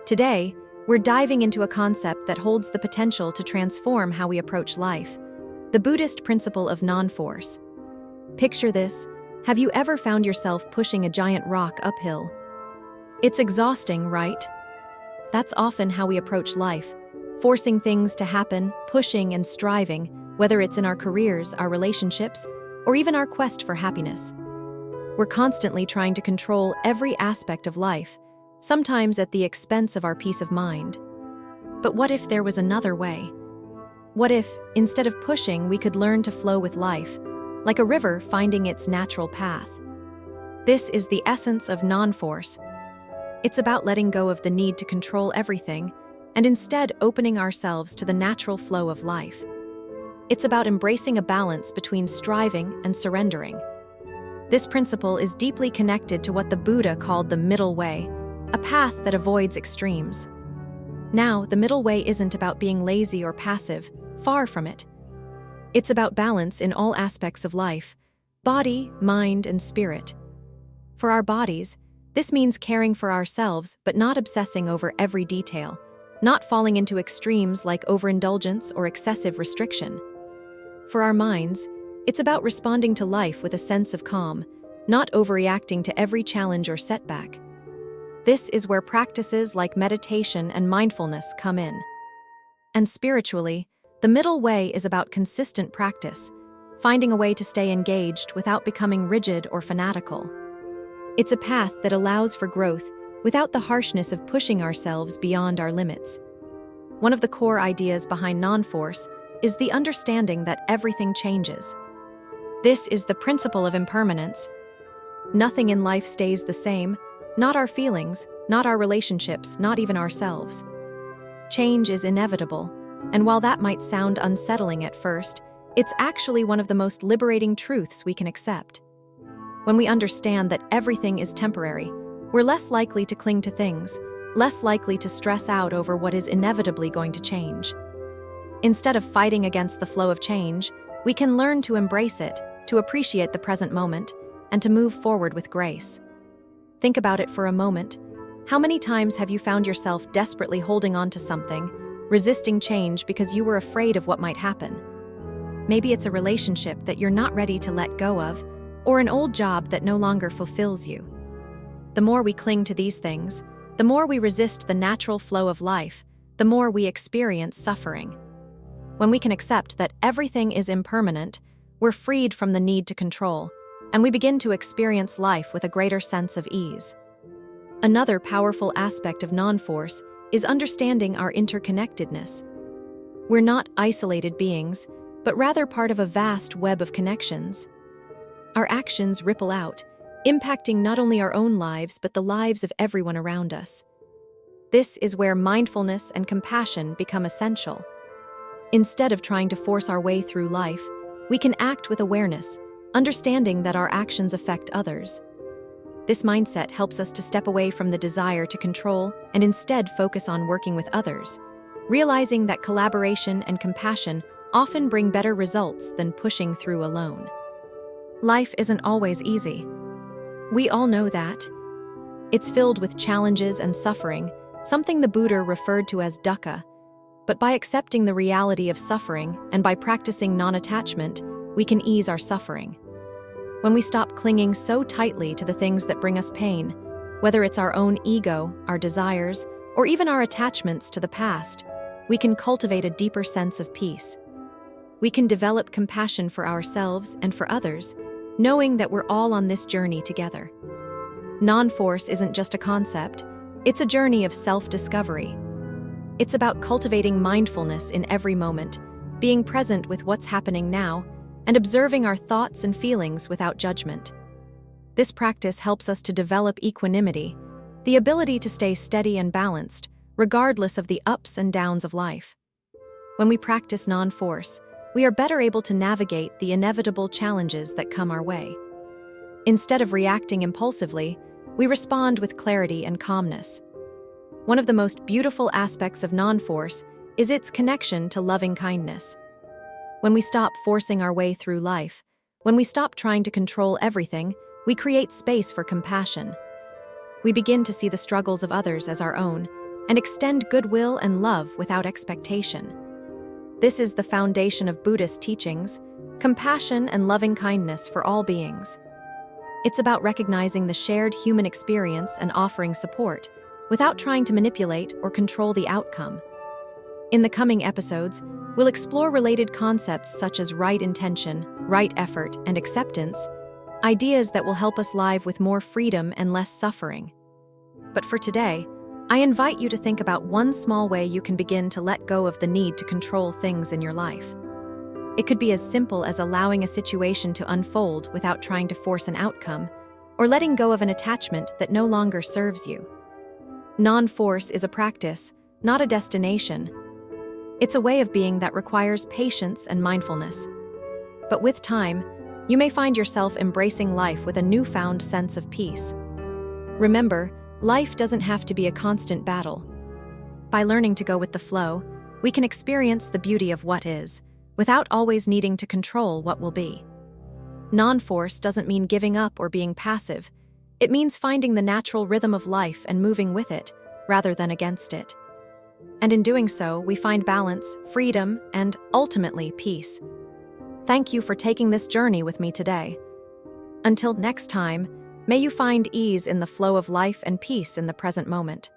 Today, we're diving into a concept that holds the potential to transform how we approach life: the Buddhist principle of non-force. Picture this: have you ever found yourself pushing a giant rock uphill? It's exhausting, right? That's often how we approach life, forcing things to happen, pushing and striving, whether it's in our careers, our relationships, or even our quest for happiness. We're constantly trying to control every aspect of life, sometimes at the expense of our peace of mind. But what if there was another way? What if, instead of pushing, we could learn to flow with life, like a river finding its natural path? This is the essence of non-force. It's about letting go of the need to control everything and instead opening ourselves to the natural flow of life. It's about embracing a balance between striving and surrendering. This principle is deeply connected to what the Buddha called the middle way, a path that avoids extremes. Now, the middle way isn't about being lazy or passive, far from it. It's about balance in all aspects of life: body, mind, and spirit. For our bodies, this means caring for ourselves but not obsessing over every detail, not falling into extremes like overindulgence or excessive restriction. For our minds, it's about responding to life with a sense of calm, not overreacting to every challenge or setback. This is where practices like meditation and mindfulness come in. And spiritually, the middle way is about consistent practice, finding a way to stay engaged without becoming rigid or fanatical. It's a path that allows for growth without the harshness of pushing ourselves beyond our limits. One of the core ideas behind non-force is the understanding that everything changes. This is the principle of impermanence. Nothing in life stays the same, not our feelings, not our relationships, not even ourselves. Change is inevitable, and while that might sound unsettling at first, it's actually one of the most liberating truths we can accept. When we understand that everything is temporary, we're less likely to cling to things, less likely to stress out over what is inevitably going to change. Instead of fighting against the flow of change, we can learn to embrace it, to appreciate the present moment, and to move forward with grace. Think about it for a moment. How many times have you found yourself desperately holding on to something, resisting change because you were afraid of what might happen? Maybe it's a relationship that you're not ready to let go of, or an old job that no longer fulfills you. The more we cling to these things, the more we resist the natural flow of life, the more we experience suffering. When we can accept that everything is impermanent, we're freed from the need to control, and we begin to experience life with a greater sense of ease. Another powerful aspect of non-force is understanding our interconnectedness. We're not isolated beings, but rather part of a vast web of connections. Our actions ripple out, impacting not only our own lives but the lives of everyone around us. This is where mindfulness and compassion become essential. Instead of trying to force our way through life, we can act with awareness, understanding that our actions affect others. This mindset helps us to step away from the desire to control and instead focus on working with others, realizing that collaboration and compassion often bring better results than pushing through alone. Life isn't always easy. We all know that. It's filled with challenges and suffering, something the Buddha referred to as dukkha. But by accepting the reality of suffering and by practicing non-attachment, we can ease our suffering. When we stop clinging so tightly to the things that bring us pain, whether it's our own ego, our desires, or even our attachments to the past, we can cultivate a deeper sense of peace. We can develop compassion for ourselves and for others, knowing that we're all on this journey together. Non-force isn't just a concept, it's a journey of self-discovery. It's about cultivating mindfulness in every moment, being present with what's happening now, and observing our thoughts and feelings without judgment. This practice helps us to develop equanimity, the ability to stay steady and balanced, regardless of the ups and downs of life. When we practice non-force, we are better able to navigate the inevitable challenges that come our way. Instead of reacting impulsively, we respond with clarity and calmness. One of the most beautiful aspects of non-force is its connection to loving kindness. When we stop forcing our way through life, when we stop trying to control everything, we create space for compassion. We begin to see the struggles of others as our own, and extend goodwill and love without expectation. This is the foundation of Buddhist teachings: compassion and loving kindness for all beings. It's about recognizing the shared human experience and offering support, without trying to manipulate or control the outcome. In the coming episodes, we'll explore related concepts such as right intention, right effort, and acceptance, ideas that will help us live with more freedom and less suffering. But for today, I invite you to think about one small way you can begin to let go of the need to control things in your life. It could be as simple as allowing a situation to unfold without trying to force an outcome, or letting go of an attachment that no longer serves you. Non-force is a practice, not a destination. It's a way of being that requires patience and mindfulness. But with time, you may find yourself embracing life with a newfound sense of peace. Remember, life doesn't have to be a constant battle. By learning to go with the flow, we can experience the beauty of what is, without always needing to control what will be. Non-force doesn't mean giving up or being passive. It means finding the natural rhythm of life and moving with it, rather than against it. And in doing so, we find balance, freedom, and ultimately peace. Thank you for taking this journey with me today. Until next time, may you find ease in the flow of life and peace in the present moment.